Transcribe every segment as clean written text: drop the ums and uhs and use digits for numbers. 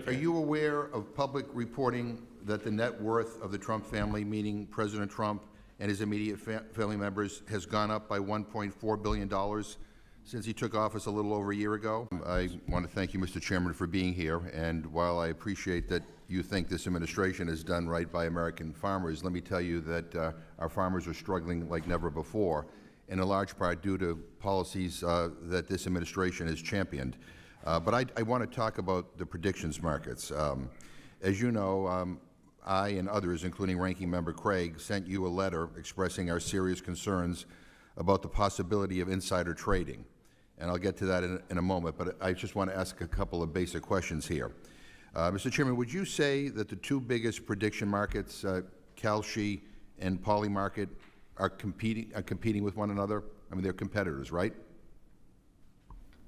Are you aware of public reporting that the net worth of the Trump family, meaning President Trump and his immediate family members, has gone up by $1.4 billion since he took office a little over a year ago? I want to thank you, Mr. Chairman, for being here. And while I appreciate that you think this administration has done right by American farmers, let me tell you that our farmers are struggling like never before, in a large part due to policies that this administration has championed. But I want to talk about the predictions markets. As you know, I and others, including Ranking Member Craig, sent you a letter expressing our serious concerns about the possibility of insider trading. And I'll get to that in a moment, but I just want to ask a couple of basic questions here. Mr. Chairman, would you say that the two biggest prediction markets, Kalshi and Polymarket, are competing with one another? I mean, they're competitors, right?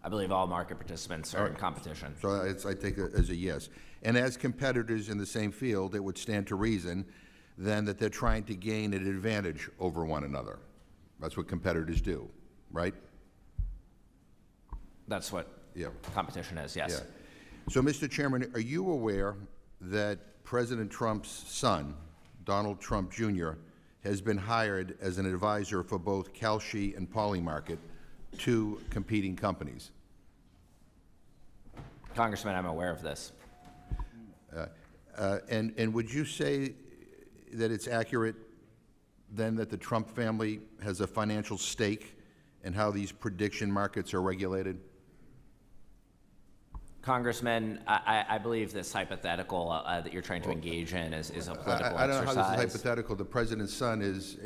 I believe all market participants are in competition. So I take it as a yes. And as competitors in the same field, it would stand to reason then that they're trying to gain an advantage over one another. That's what competitors do, right? That's what competition is, yes. Yeah. So, Mr. Chairman, are you aware that President Trump's son, Donald Trump Jr., has been hired as an advisor for both Kalshi and Polymarket, two competing companies? Congressman, I'm aware of this. And would you say that it's accurate then that the Trump family has a financial stake in how these prediction markets are regulated? Congressman, I believe this hypothetical that you're trying to engage in is a political exercise. I don't know how this is hypothetical. The president's son is,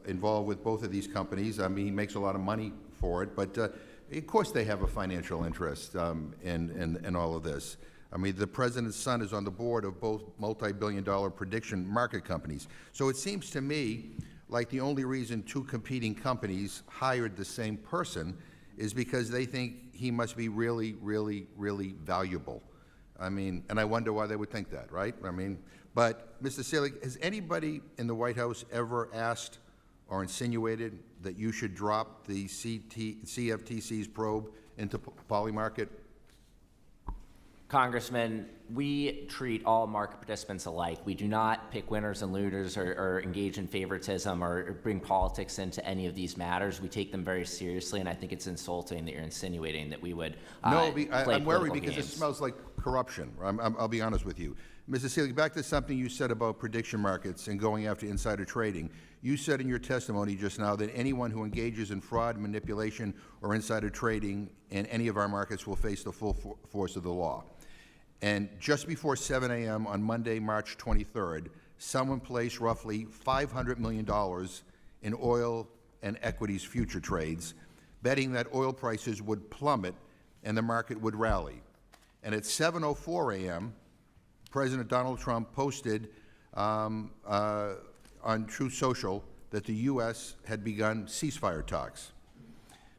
involved with both of these companies. I mean, he makes a lot of money for it, but of course they have a financial interest in all of this. I mean, the president's son is on the board of both multi-billion-dollar prediction market companies. So it seems to me like the only reason two competing companies hired the same person is because they think he must be really, really, really valuable. I mean, and I wonder why they would think that, right? I mean, but, Mr. Selig, has anybody in the White House ever asked or insinuated that you should drop the CFTC's probe into Polymarket? Congressman, we treat all market participants alike. We do not pick winners and losers or engage in favoritism or bring politics into any of these matters. We take them very seriously, and I think it's insulting that you're insinuating that we would play I'm worried because games. It smells like corruption. I'll be honest with you. Mr. Selig, back to something you said about prediction markets and going after insider trading. You said in your testimony just now that anyone who engages in fraud, manipulation, or insider trading in any of our markets will face the full force of the law. And just before 7 a.m. on Monday, March 23rd, someone placed roughly $500 million in oil and equities future trades, betting that oil prices would plummet and the market would rally. And at 7:04 a.m., President Donald Trump posted on Truth Social that the U.S. had begun ceasefire talks.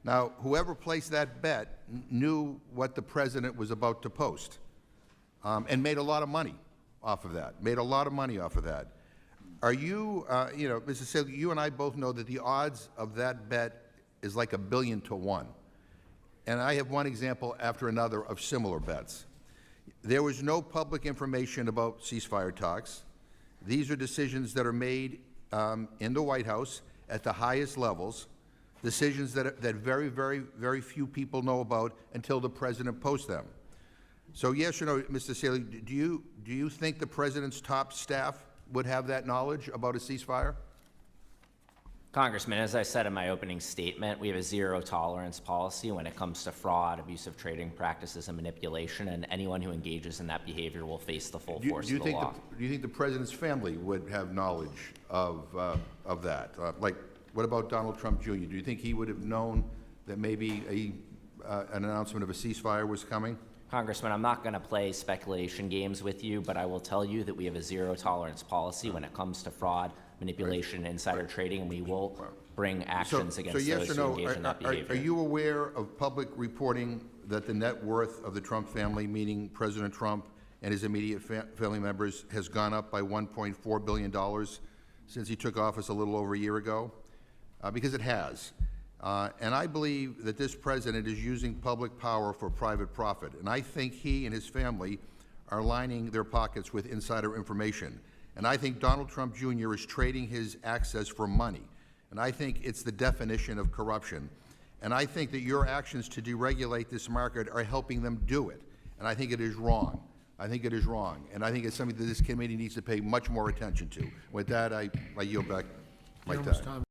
Now, whoever placed that bet knew what the president was about to post. And made a lot of money off of that, Are you, Mr. Selig, you and I both know that the odds of that bet is like 1 billion to 1. And I have one example after another of similar bets. There was no public information about ceasefire talks. These are decisions that are made in the White House at the highest levels, decisions that very, very, very few people know about until the president posts them. So yes or no, Mr. Selig, do you think the president's top staff would have that knowledge about a ceasefire? Congressman, as I said in my opening statement, we have a zero-tolerance policy when it comes to fraud, abusive trading practices, and manipulation, and anyone who engages in that behavior will face the full force of the law. Do you think the president's family would have knowledge of that? Like, what about Donald Trump Jr.? Do you think he would have known that maybe an announcement of a ceasefire was coming? Congressman, I'm not going to play speculation games with you, but I will tell you that we have a zero-tolerance policy when it comes to fraud, manipulation, insider trading, and we will bring actions against those who engage in that behavior. Are you aware of public reporting that the net worth of the Trump family, meaning President Trump and his immediate family members, has gone up by $1.4 billion since he took office a little over a year ago? Because it has. And I believe that this president is using public power for private profit. And I think he and his family are lining their pockets with insider information. And I think Donald Trump Jr. is trading his access for money. And I think it's the definition of corruption. And I think that your actions to deregulate this market are helping them do it. And I think it is wrong. I think it is wrong. And I think it's something that this committee needs to pay much more attention to. With that, I yield back my time.